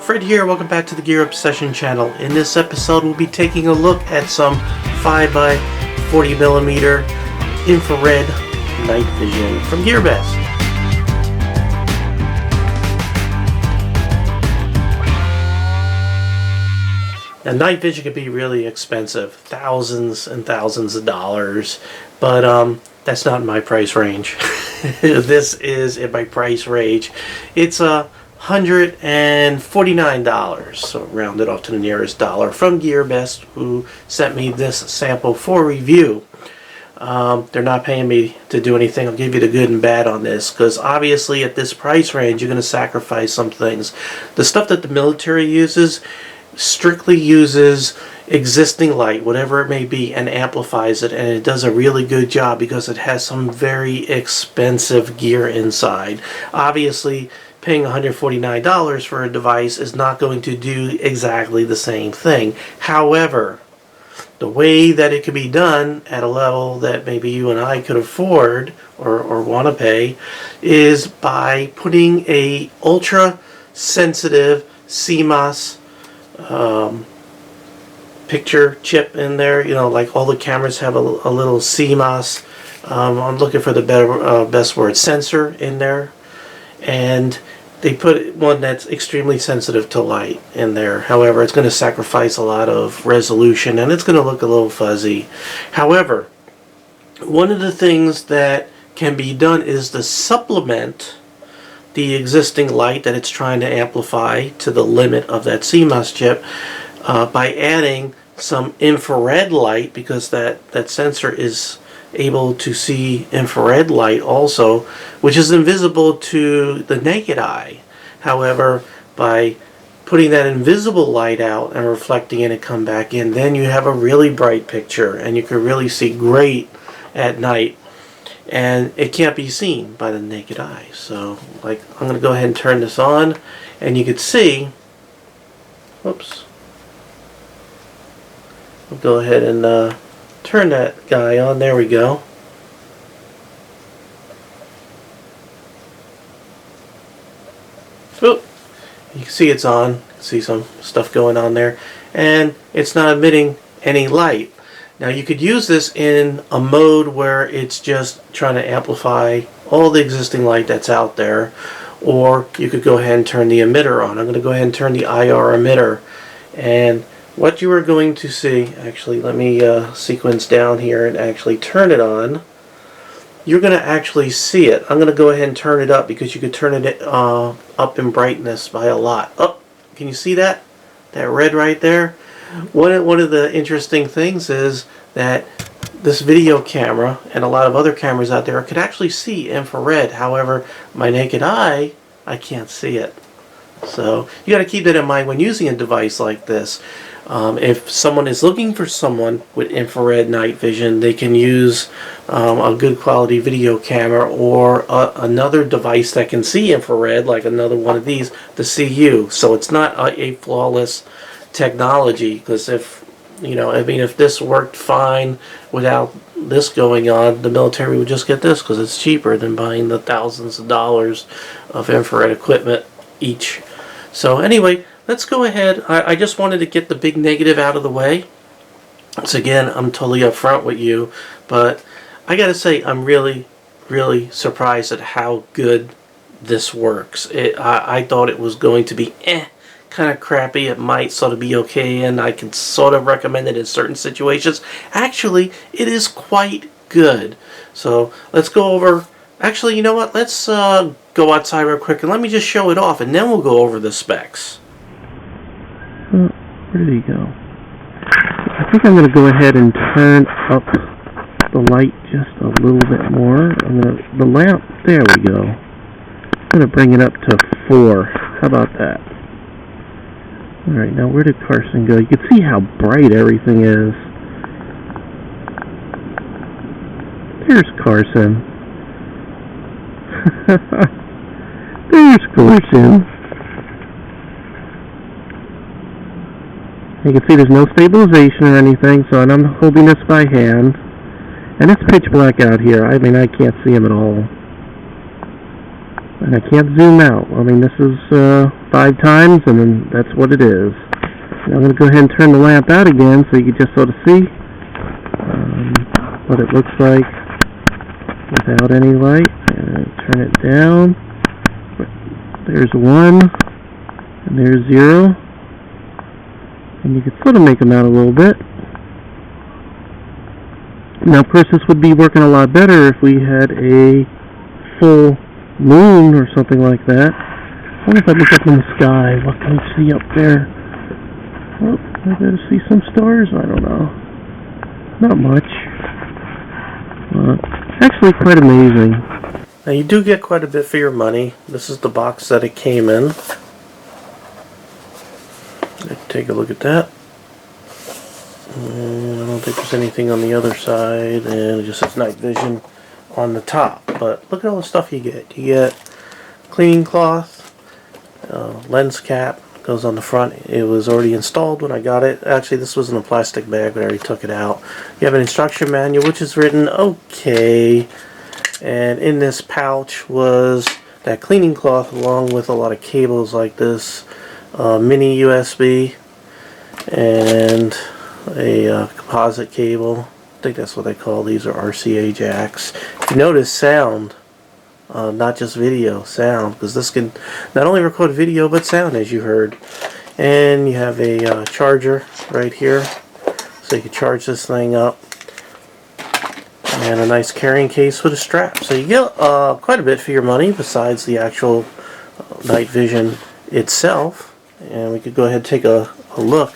Fred here, welcome back to the Gear Obsession channel. In this episode we'll be taking a look at some 5x40mm infrared night vision from GearBest. Now night vision can be really expensive, thousands and thousands of dollars, but that's not in my price range. This is in my price range. It's $149, so rounded off to the nearest dollar, from GearBest, who sent me this sample for review. They're not paying me to do anything. I'll give you the good and bad on this, because obviously at this price range you're going to sacrifice some things. The stuff that the military uses strictly uses existing light, whatever it may be, and amplifies it, and it does a really good job because it has some very expensive gear inside. Obviously paying $149 for a device is not going to do exactly the same thing. However, the way that it can be done at a level that maybe you and I could afford or want to pay is by putting a ultra sensitive CMOS picture chip in there. You know, like all the cameras have a little CMOS, I'm looking for the best word, sensor in there, and they put one that's extremely sensitive to light in there. However, it's going to sacrifice a lot of resolution and it's going to look a little fuzzy. However, one of the things that can be done is to supplement the existing light that it's trying to amplify to the limit of that CMOS chip by adding some infrared light, because that sensor is able to see infrared light also, which is invisible to the naked eye. However, by putting that invisible light out and reflecting it and come back in, then you have a really bright picture and you can really see great at night, and it can't be seen by the naked eye. So like, I'm going to go ahead and turn this on and you can see, whoops, I'll go ahead and turn that guy on. There we go. Oop. You can see it's on. You can see some stuff going on there, and it's not emitting any light. Now you could use this in a mode where it's just trying to amplify all the existing light that's out there, or you could go ahead and turn the emitter on. I'm going to go ahead and turn the IR emitter, and what you are going to see, actually let me sequence down here and actually turn it on. You're going to actually see it. I'm going to go ahead and turn it up because you could turn it up in brightness by a lot. Oh, can you see that? That red right there? One of the interesting things is that this video camera and a lot of other cameras out there could actually see infrared. However, my naked eye, I can't see it. So you got to keep that in mind when using a device like this. If someone is looking for someone with infrared night vision, they can use a good quality video camera or another device that can see infrared, like another one of these, the CU. So it's not a flawless technology, because if this worked fine without this going on, the military would just get this because it's cheaper than buying the thousands of dollars of infrared equipment each. So anyway, let's go ahead. I just wanted to get the big negative out of the way. So again, I'm totally upfront with you, but I gotta say I'm really, really surprised at how good this works. I thought it was going to be kind of crappy. It might sort of be okay, and I can sort of recommend it in certain situations. Actually, it is quite good. So let's go over. Actually, you know what? Let's go outside real quick and let me just show it off, and then we'll go over the specs. Where did he go? I think I'm going to go ahead and turn up the light just a little bit more. The lamp, there we go. I'm going to bring it up to 4. How about that? Alright, now where did Carson go? You can see how bright everything is. There's Carson. There's Carson. You can see there's no stabilization or anything, so I'm holding this by hand. And it's pitch black out here. I mean, I can't see him at all. And I can't zoom out. I mean, this is 5 times, and then that's what it is. Now I'm going to go ahead and turn the lamp out again so you can just sort of see what it looks like without any light. And turn it down. There's 1, and there's 0. And you can sort of make them out a little bit. Now, of course, this would be working a lot better if we had a full moon or something like that. I wonder if I look up in the sky, what can I see up there? Oh, I better see some stars? I don't know. Not much. Actually quite amazing. Now you do get quite a bit for your money. This is the box that it came in. Let's take a look at that. I don't think there's anything on the other side, and it just says night vision on the top. But look at all the stuff you get. You get cleaning cloth, lens cap goes on the front. It was already installed when I got it. Actually, this was in a plastic bag, but I already took it out. You have an instruction manual, which is written okay. And in this pouch was that cleaning cloth, along with a lot of cables like this, mini USB, and a composite cable. I think that's what they call these, are RCA jacks. If you notice, sound, not just video, sound, because this can not only record video but sound, as you heard. And you have a charger right here, so you can charge this thing up, and a nice carrying case with a strap. So you get quite a bit for your money besides the actual night vision itself. And we could go ahead and take a look.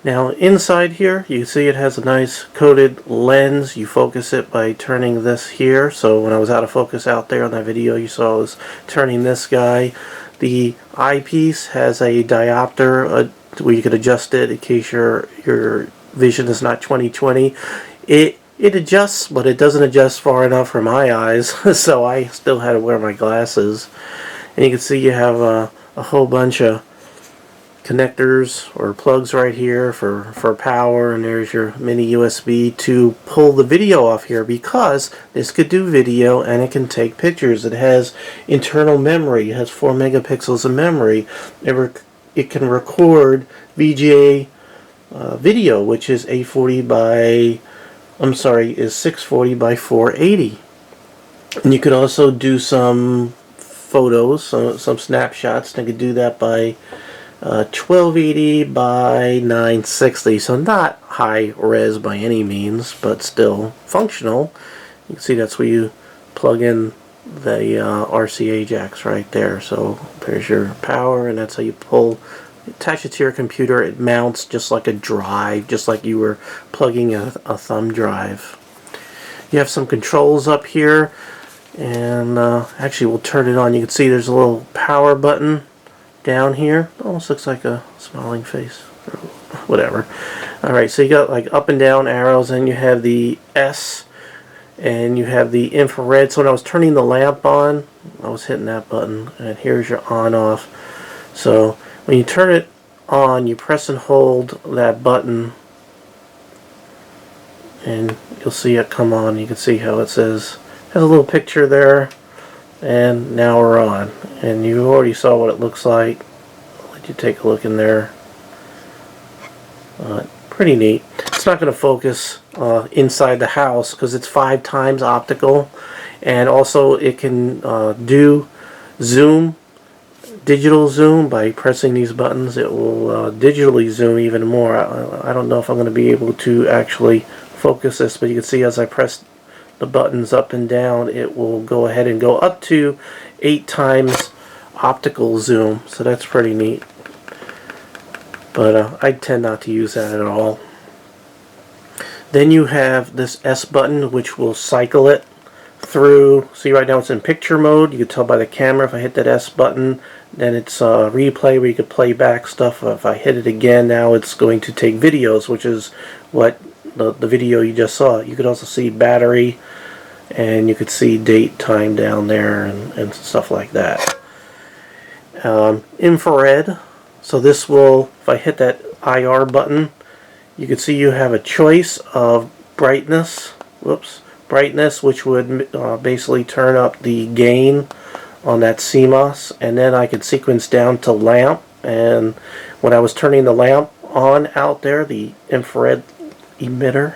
Now inside here, you see it has a nice coated lens. You focus it by turning this here. So when I was out of focus out there on that video, you saw I was turning this guy. The eyepiece has a diopter where you could adjust it in case your vision is not 20/20. It adjusts, but it doesn't adjust far enough for my eyes, so I still had to wear my glasses. And you can see you have a whole bunch of connectors or plugs right here for power, and there's your mini USB to pull the video off here, because this could do video and it can take pictures. It has internal memory. It has 4 megapixels of memory. It can record VGA video, which is 640 by 480. And you could also do some photos, some snapshots. And you could do that by 1280 by 960, so not high res by any means, but still functional. You can see that's where you plug in the RCA jacks right there. So there's your power, and that's how you attach it to your computer. It mounts just like a drive, just like you were plugging a thumb drive. You have some controls up here, and actually we'll turn it on. You can see there's a little power button down here. Almost looks like a smiling face, or whatever. Alright, so you got like up and down arrows, and you have the S, and you have the infrared. So when I was turning the lamp on, I was hitting that button, and here's your on off. So when you turn it on, you press and hold that button, and you'll see it come on. You can see how it says, has a little picture there. And now we're on, and you already saw what it looks like. I'll let you take a look in there. Pretty neat. It's not going to focus inside the house because it's 5 times optical, and also it can do zoom, digital zoom. By pressing these buttons, it will digitally zoom even more. I don't know if I'm going to be able to actually focus this, but you can see as I press the buttons up and down, it will go ahead and go up to 8 times optical zoom, so that's pretty neat. But I tend not to use that at all. Then you have this S button, which will cycle it through. See, right now it's in picture mode. You can tell by the camera if I hit that S button. Then it's replay, where you could play back stuff. If I hit it again, now it's going to take videos, which is what the video you just saw. You could also see battery, and you could see date, time down there, and stuff like that. Infrared. So this will, if I hit that IR button, you can see you have a choice of brightness. Brightness, which would basically turn up the gain on that CMOS, and then I could sequence down to lamp. And when I was turning the lamp on out there, the infrared emitter,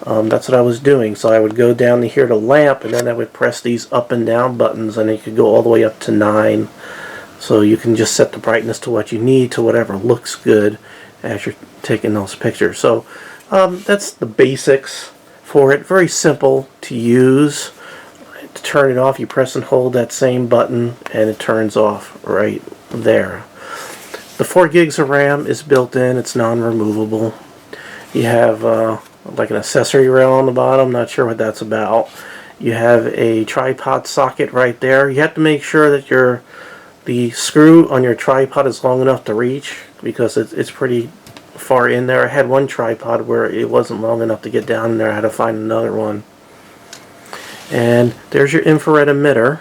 that's what I was doing. So I would go down to here to lamp, and then I would press these up and down buttons, and it could go all the way up to 9. So you can just set the brightness to what you need, to whatever looks good as you're taking those pictures. So that's the basics for it. Very simple to use. To turn it off, you press and hold that same button, and it turns off right there. The 4 gigs of RAM is built in. It's non-removable. You have like an accessory rail on the bottom. Not sure what that's about. You have a tripod socket right there. You have to make sure that the screw on your tripod is long enough to reach, because it's pretty far in there. I had one tripod where it wasn't long enough to get down in there. I had to find another one. And there's your infrared emitter.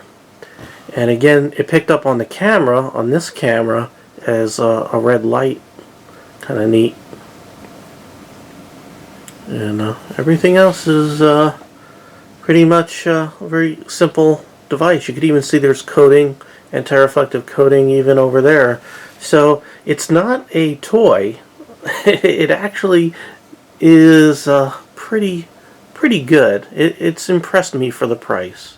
And again, it picked up on the camera, on this camera, as a red light. Kind of neat. And everything else is pretty much a very simple device. You could even see there's coating, anti-reflective coating even over there. So it's not a toy. It actually is pretty good. It's impressed me for the price.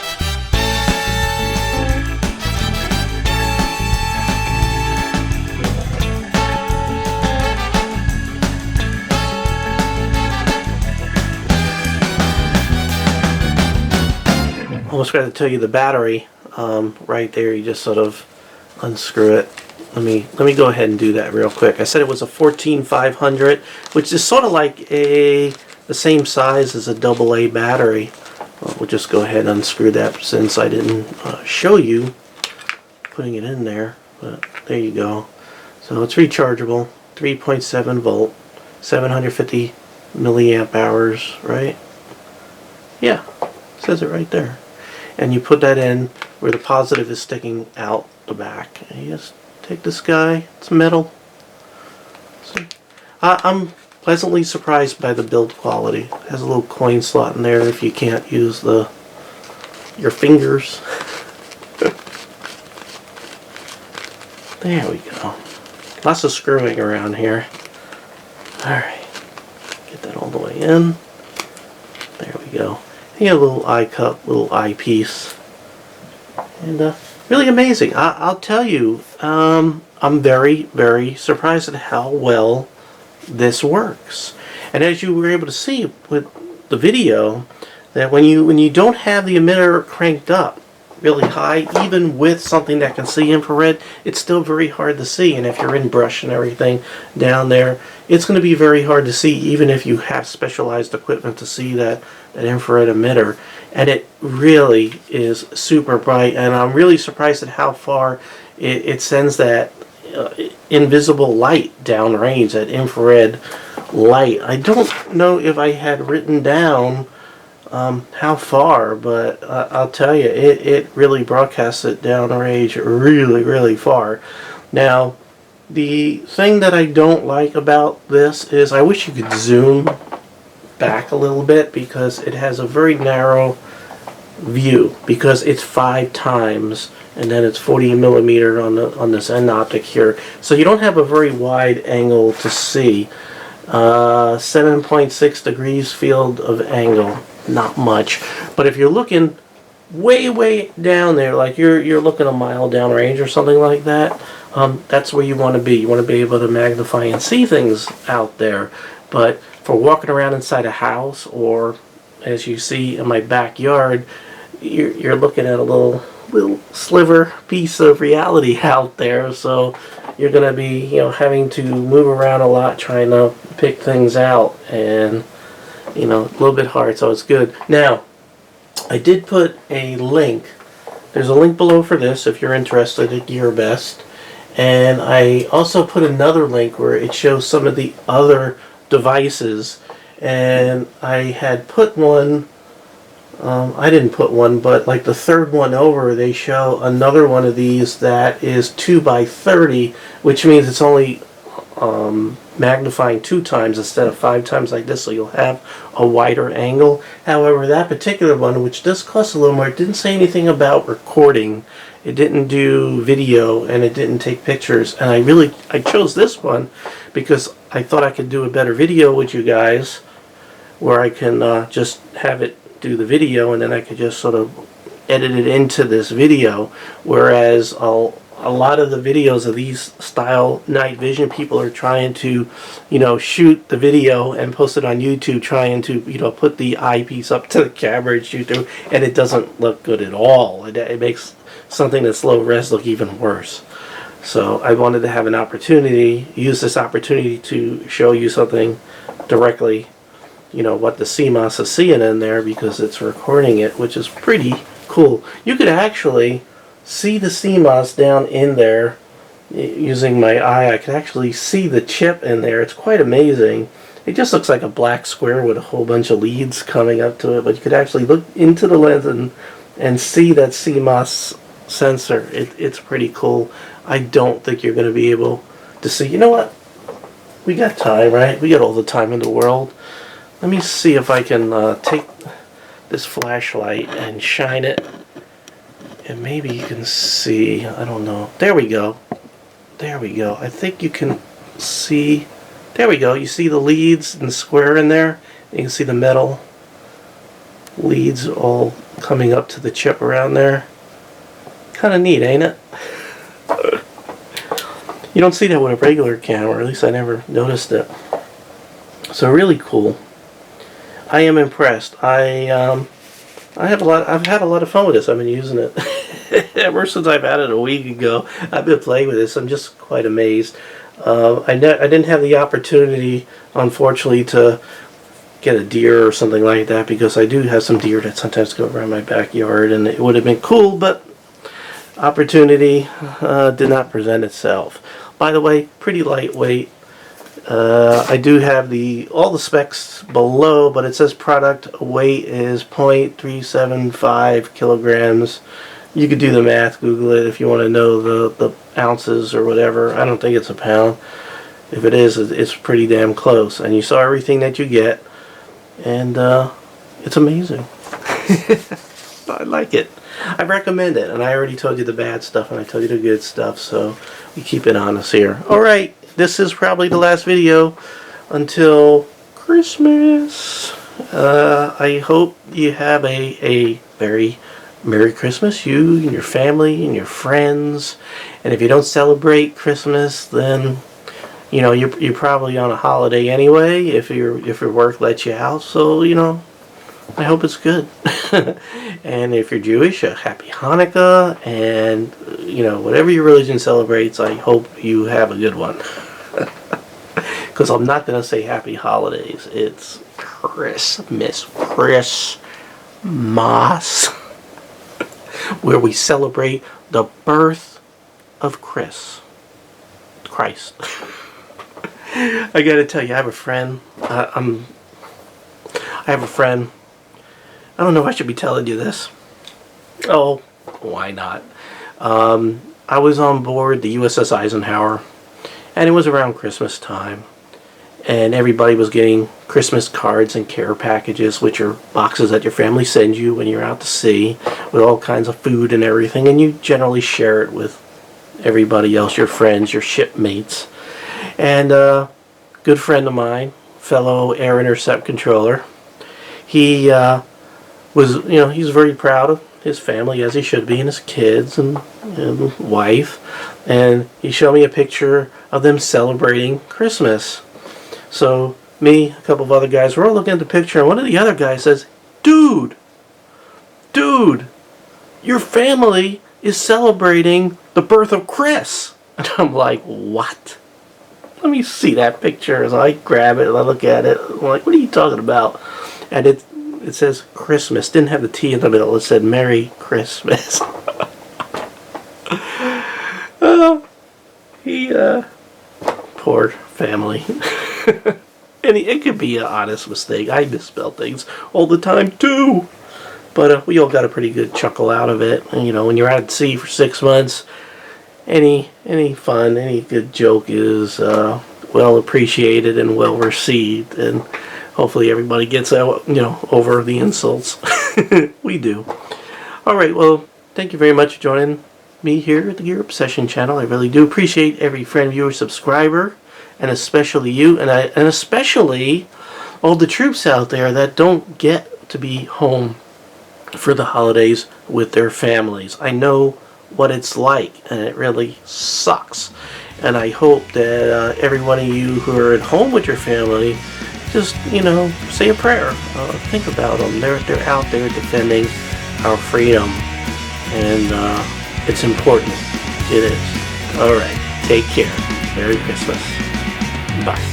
Almost got to tell you the battery right there. You just sort of unscrew it. Let me go ahead and do that real quick. I said it was a 14500, which is sort of like the same size as a AA battery. We'll just go ahead and unscrew that, since I didn't show you putting it in there. But there you go. So it's rechargeable, 3.7 volt, 750 milliamp hours, right? Yeah, says it right there. And you put that in where the positive is sticking out the back. And you just take this guy. It's metal. So, I'm pleasantly surprised by the build quality. It has a little coin slot in there if you can't use your fingers. There we go. Lots of screwing around here. Alright. Get that all the way in. There we go. You have a little eye cup, little eyepiece. And really amazing. I'll tell you, I'm very, very surprised at how well this works. And as you were able to see with the video, that when you don't have the emitter cranked up really high, even with something that can see infrared, it's still very hard to see. And if you're in brush and everything down there, it's going to be very hard to see, even if you have specialized equipment to see that infrared emitter. And it really is super bright, and I'm really surprised at how far it sends that invisible light downrange, that infrared light. I don't know if I had written down how far, but I'll tell you, it really broadcasts it downrange really, really far. Now, the thing that I don't like about this is I wish you could zoom back a little bit, because it has a very narrow view, because it's 5 times, and then it's 40 millimeter on this end optic here, so you don't have a very wide angle to see. 7.6 degrees field of angle, not much. But if you're looking way down there, like you're looking a mile downrange or something like that, that's where you want to be. You want to be able to magnify and see things out there. But for walking around inside a house, or as you see in my backyard, you're looking at a little sliver piece of reality out there. So you're going to be, having to move around a lot trying to pick things out, and a little bit hard. So it's good. Now, I did put a link. There's a link below for this if you're interested at GearBest, and I also put another link where it shows some of the other devices, and I had put one, I didn't put one, but like the third one over, they show another one of these that is 2 by 30, which means it's only magnifying 2 times instead of 5 times like this, so you'll have a wider angle. However, that particular one, which does cost a little more, it didn't say anything about recording. It didn't do video, and it didn't take pictures. And I chose this one because I thought I could do a better video with you guys, where I can just have it do the video, and then I could just sort of edit it into this video. Whereas a lot of the videos of these style night vision people are trying to, shoot the video and post it on YouTube, trying to, put the eyepiece up to the camera and shoot through, and it doesn't look good at all. It makes something that's low res look even worse. So I wanted to have an opportunity, use this opportunity to show you something directly, what the CMOS is seeing in there, because it's recording it, which is pretty cool. You could actually see the CMOS down in there using my eye. I could actually see the chip in there. It's quite amazing. It just looks like a black square with a whole bunch of leads coming up to it, but you could actually look into the lens and see that CMOS sensor. It's pretty cool. I don't think you're going to be able to see. You know what? We got time, right? We got all the time in the world. Let me see if I can take this flashlight and shine it, and maybe you can see. I don't know. There we go. There we go. I think you can see. There we go. You see the leads and the square in there? You can see the metal leads all coming up to the chip around there. Kind of neat, ain't it? You don't see that with a regular camera. At least I never noticed it. So really cool. I am impressed. I've had a lot of fun with this. I've been using it ever since I've had it a week ago. I've been playing with this. I'm just quite amazed. I didn't have the opportunity, unfortunately, to get a deer or something like that, because I do have some deer that sometimes go around my backyard, and it would have been cool, but opportunity did not present itself. By the way, pretty lightweight. I do have all the specs below, but it says product weight is 0.375 kilograms. You could do the math, Google it if you want to know the ounces or whatever. I don't think it's a pound. If it is, it's pretty damn close. And you saw everything that you get, and it's amazing. I like it. I recommend it, and I already told you the bad stuff, and I told you the good stuff, so we keep it honest here. Alright, this is probably the last video until Christmas. I hope you have a very Merry Christmas, you and your family and your friends. And if you don't celebrate Christmas, then you're probably on a holiday anyway, if your work lets you out. So I hope it's good. And if you're Jewish, a happy Hanukkah, and whatever your religion celebrates, I hope you have a good one. Because I'm not going to say happy holidays. It's Christmas, where we celebrate the birth of Christ. I got to tell you, I have a friend. I don't know if I should be telling you this. Oh, why not? I was on board the USS Eisenhower, and it was around Christmas time, and everybody was getting Christmas cards and care packages, which are boxes that your family sends you when you're out to sea, with all kinds of food and everything, and you generally share it with everybody else, your friends, your shipmates. And a good friend of mine, fellow air intercept controller, he he's very proud of his family, as he should be, and his kids and wife. And he showed me a picture of them celebrating Christmas. So me, a couple of other guys, we're all looking at the picture, and one of the other guys says, Dude, your family is celebrating the birth of Chris. And I'm like, what? Let me see that picture. So I grab it and I look at it. I'm like, what are you talking about? And it says Christmas. Didn't have the T in the middle. It said Merry Christmas. Poor family. And it could be an honest mistake. I misspell things all the time too. But we all got a pretty good chuckle out of it. And when you're out at sea for 6 months, any fun, any good joke is well appreciated and well received, and hopefully everybody gets out, over the insults. We do. All right, well, thank you very much for joining me here at the Gear Obsession channel. I really do appreciate every friend, viewer, subscriber, and especially you, and especially all the troops out there that don't get to be home for the holidays with their families. I know what it's like, and it really sucks. And I hope that every one of you who are at home with your family, just, say a prayer. Think about them. They're out there defending our freedom, and it's important. It is. All right. Take care. Merry Christmas. Bye.